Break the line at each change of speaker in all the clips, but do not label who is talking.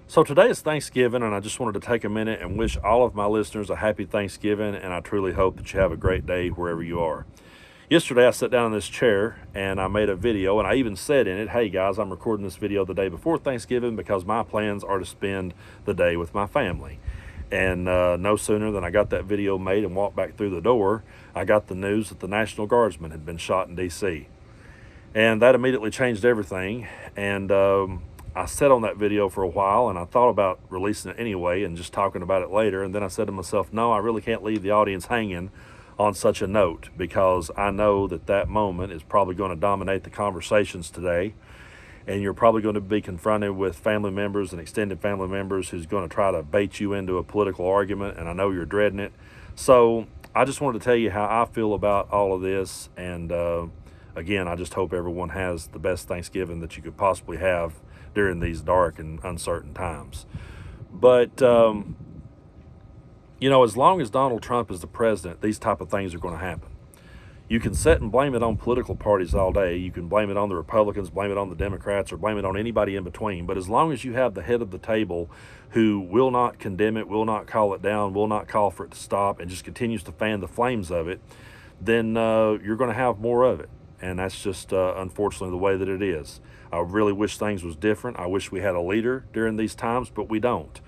So today is Thanksgiving, and I just wanted to take a minute and wish all of my listeners a happy Thanksgiving, and I truly hope that you have a great day wherever you are. Yesterday, I sat down in this chair and I made a video, and I even said in it, hey guys, I'm recording this video the day before Thanksgiving because my plans are to spend the day with my family. And no sooner than I got that video made and walked back through the door, I got the news that the National Guardsman had been shot in D.C. And that immediately changed everything. And I sat on that video for a while, and I thought about releasing it anyway and just talking about it later. And then I said to myself, no, I really can't leave the audience hanging on such a note, because I know that that moment is probably going to dominate the conversations today. And you're probably going to be confronted with family members and extended family members who's going to try to bait you into a political argument, and I know you're dreading it. So I just wanted to tell you how I feel about all of this. And again, I just hope everyone has the best Thanksgiving that you could possibly have during these dark and uncertain times. But as long as Donald Trump is the president, these type of things are going to happen. You can sit and blame it on political parties all day. You can blame it on the Republicans, blame it on the Democrats, or blame it on anybody in between. But as long as you have the head of the table who will not condemn it, will not call it down, will not call for it to stop, and just continues to fan the flames of it, then you're going to have more of it. And that's just unfortunately the way that it is. I really wish things was different. I wish we had a leader during these times, but we don't.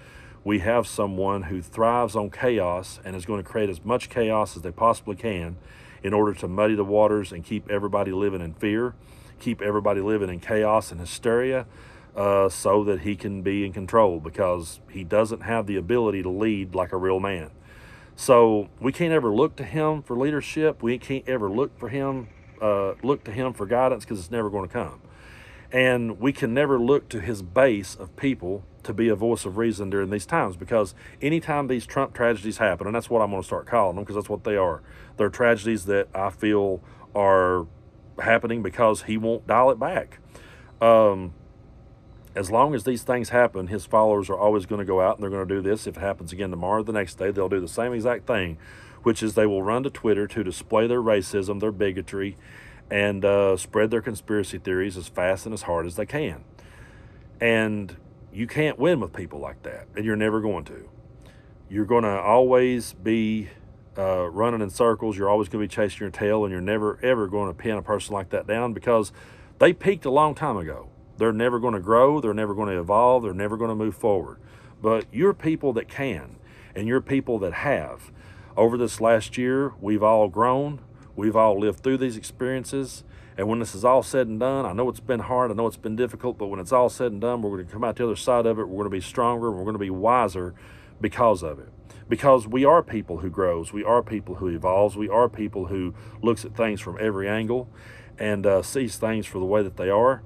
We have someone who thrives on chaos and is going to create as much chaos as they possibly can in order to muddy the waters and keep everybody living in fear, keep everybody living in chaos and hysteria, so that he can be in control, because he doesn't have the ability to lead like a real man. So we can't ever look to him for leadership. We can't ever look to him for guidance, because it's never going to come. And we can never look to his base of people to be a voice of reason during these times, because anytime these Trump tragedies happen, and that's what I'm going to start calling them, because that's what they are. They're tragedies that I feel are happening because he won't dial it back. As long as these things happen, his followers are always going to go out and they're going to do this. If it happens again tomorrow, the next day, they'll do the same exact thing, which is they will run to Twitter to display their racism, their bigotry, and spread their conspiracy theories as fast and as hard as they can. And you can't win with people like that, and you're never going to. You're going to always be running in circles. You're always going to be chasing your tail, and you're never, ever going to pin a person like that down, because they peaked a long time ago. They're never going to grow. They're never going to evolve. They're never going to move forward. But you're people that can, and you're people that have. Over this last year, we've all grown. We've all lived through these experiences. And when this is all said and done, I know it's been hard, I know it's been difficult, but when it's all said and done, we're going to come out the other side of it. We're going to be stronger, and we're going to be wiser because of it. Because we are people who grows, we are people who evolves, we are people who looks at things from every angle and sees things for the way that they are.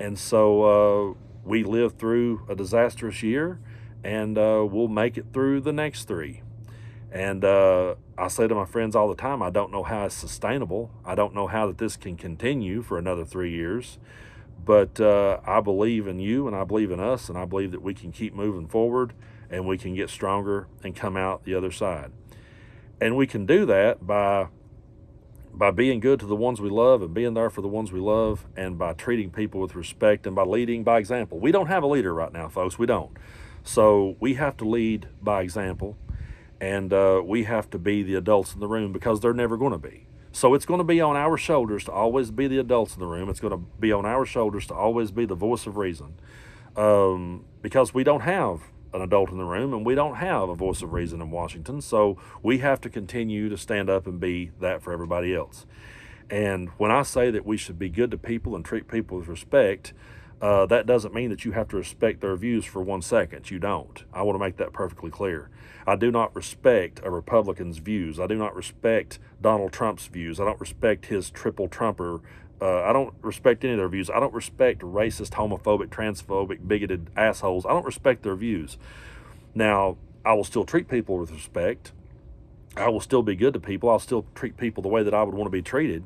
And so we lived through a disastrous year, and we'll make it through the next three. And I say to my friends all the time, I don't know how it's sustainable. I don't know how that this can continue for another 3 years. But I believe in you, and I believe in us, and I believe that we can keep moving forward, and we can get stronger and come out the other side. And we can do that by being good to the ones we love and being there for the ones we love, and by treating people with respect, and by leading by example. We don't have a leader right now, folks. We don't. So we have to lead by example. And we have to be the adults in the room, because they're never going to be. So it's going to be on our shoulders to always be the adults in the room. It's going to be on our shoulders to always be the voice of reason, because we don't have an adult in the room, and we don't have a voice of reason in Washington. So we have to continue to stand up and be that for everybody else. And when I say that we should be good to people and treat people with respect, that doesn't mean that you have to respect their views for 1 second. You don't. I want to make that perfectly clear. I do not respect a Republican's views. I do not respect Donald Trump's views. I don't respect his triple Trumper. I don't respect any of their views. I don't respect racist, homophobic, transphobic, bigoted assholes. I don't respect their views. Now, I will still treat people with respect. I will still be good to people. I'll still treat people the way that I would want to be treated.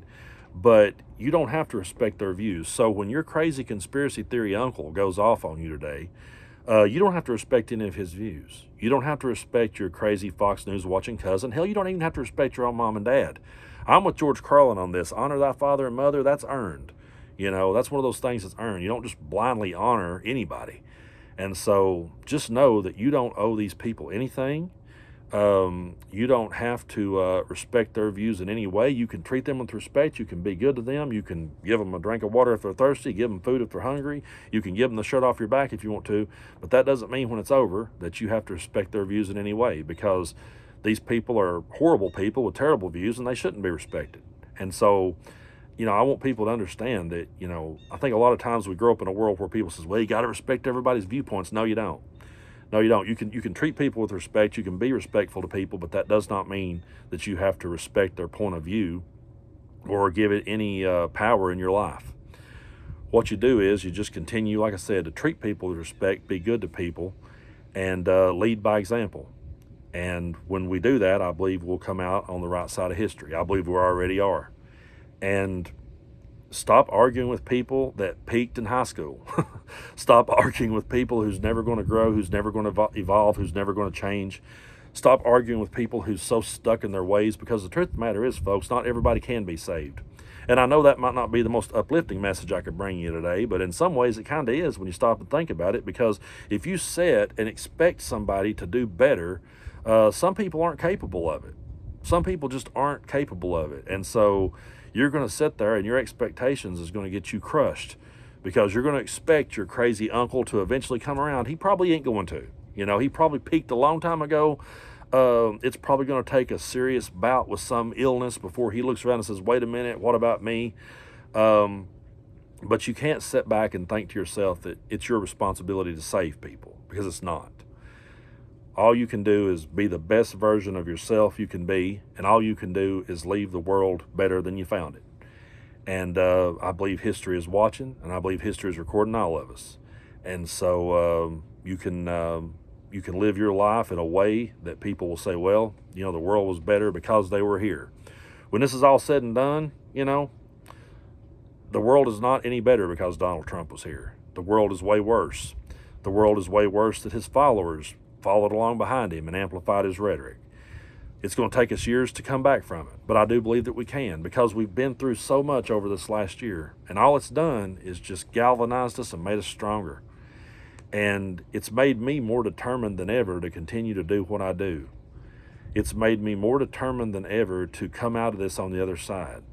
But you don't have to respect their views. So when your crazy conspiracy theory uncle goes off on you today, you don't have to respect any of his views. You don't have to respect your crazy Fox News watching cousin. Hell, you don't even have to respect your own mom and dad. I'm with George Carlin on this. Honor thy father and mother. That's earned. That's one of those things that's earned. You don't just blindly honor anybody. And so just know that you don't owe these people anything. You don't have to respect their views in any way. You can treat them with respect. You can be good to them. You can give them a drink of water if they're thirsty, give them food if they're hungry. You can give them the shirt off your back if you want to. But that doesn't mean when it's over that you have to respect their views in any way, because these people are horrible people with terrible views, and they shouldn't be respected. And so, I want people to understand that, I think a lot of times we grow up in a world where people says, well, you got to respect everybody's viewpoints. No, you don't. No, you don't. You can treat people with respect. You can be respectful to people, but that does not mean that you have to respect their point of view or give it any power in your life. What you do is you just continue, like I said, to treat people with respect, be good to people, and lead by example. And when we do that, I believe we'll come out on the right side of history. I believe we already are. And stop arguing with people that peaked in high school. Stop arguing with people who's never going to grow, who's never going to evolve, who's never going to change. Stop arguing with people who's so stuck in their ways, because the truth of the matter is, folks, not everybody can be saved. And I know that might not be the most uplifting message I could bring you today, but in some ways it kind of is when you stop and think about it, because if you sit and expect somebody to do better, some people aren't capable of it. Some people just aren't capable of it. And so you're going to sit there and your expectations is going to get you crushed, because you're going to expect your crazy uncle to eventually come around. He probably ain't going to. He probably peaked a long time ago. It's probably going to take a serious bout with some illness before he looks around and says, wait a minute, what about me? But you can't sit back and think to yourself that it's your responsibility to save people, because it's not. All you can do is be the best version of yourself you can be, and all you can do is leave the world better than you found it. And I believe history is watching, and I believe history is recording all of us. And so you can live your life in a way that people will say, well, the world was better because they were here. When this is all said and done, the world is not any better because Donald Trump was here. The world is way worse. The world is way worse that his followers followed along behind him and amplified his rhetoric. It's going to take us years to come back from it, but I do believe that we can, because we've been through so much over this last year, and all it's done is just galvanized us and made us stronger. And it's made me more determined than ever to continue to do what I do. It's made me more determined than ever to come out of this on the other side.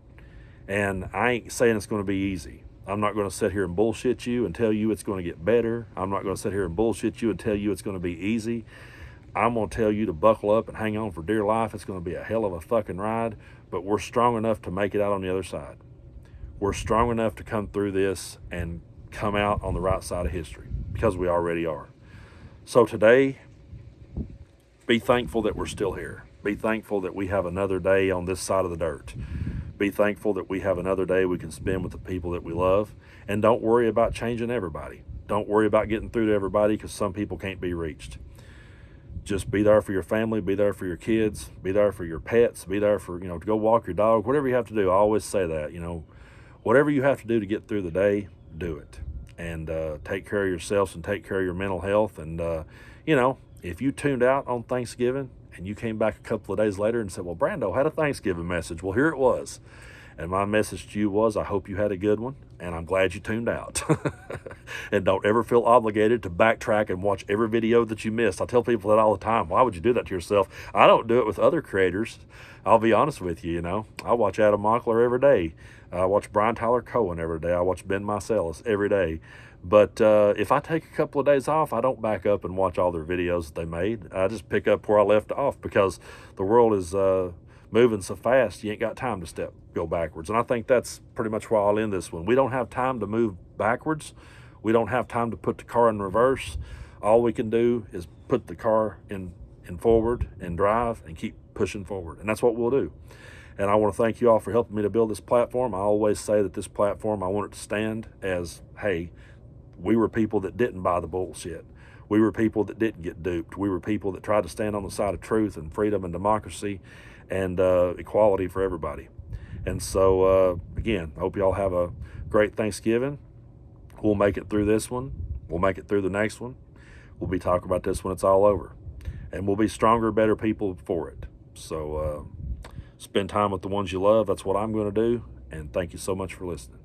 And I ain't saying it's going to be easy. I'm not going to sit here and bullshit you and tell you it's going to get better. I'm not going to sit here and bullshit you and tell you it's going to be easy. I'm going to tell you to buckle up and hang on for dear life. It's going to be a hell of a fucking ride, but we're strong enough to make it out on the other side. We're strong enough to come through this and come out on the right side of history, because we already are. So today, be thankful that we're still here. Be thankful that we have another day on this side of the dirt. Be thankful that we have another day we can spend with the people that we love. And don't worry about changing everybody. Don't worry about getting through to everybody, because some people can't be reached. Just be there for your family, be there for your kids, be there for your pets, be there for, to go walk your dog, whatever you have to do. I always say that, whatever you have to do to get through the day, do it. And take care of yourselves and take care of your mental health. And, if you tuned out on Thanksgiving and you came back a couple of days later and said, well, Brando had a Thanksgiving message. Well, here it was. And my message to you was, I hope you had a good one, and I'm glad you tuned out. And don't ever feel obligated to backtrack and watch every video that you missed. I tell people that all the time. Why would you do that to yourself? I don't do it with other creators. I'll be honest with you, I watch Adam Mockler every day. I watch Brian Tyler Cohen every day. I watch Ben Meiselas every day. But if I take a couple of days off, I don't back up and watch all their videos that they made. I just pick up where I left off, because the world is moving so fast, you ain't got time to go backwards. And I think that's pretty much where I'll end this one. We don't have time to move backwards. We don't have time to put the car in reverse. All we can do is put the car in forward and drive and keep pushing forward. And that's what we'll do. And I want to thank you all for helping me to build this platform. I always say that this platform, I want it to stand as, hey, we were people that didn't buy the bullshit. We were people that didn't get duped. We were people that tried to stand on the side of truth and freedom and democracy and equality for everybody. And so, again, I hope y'all have a great Thanksgiving. We'll make it through this one. We'll make it through the next one. We'll be talking about this when it's all over. And we'll be stronger, better people for it. So spend time with the ones you love. That's what I'm going to do. And thank you so much for listening.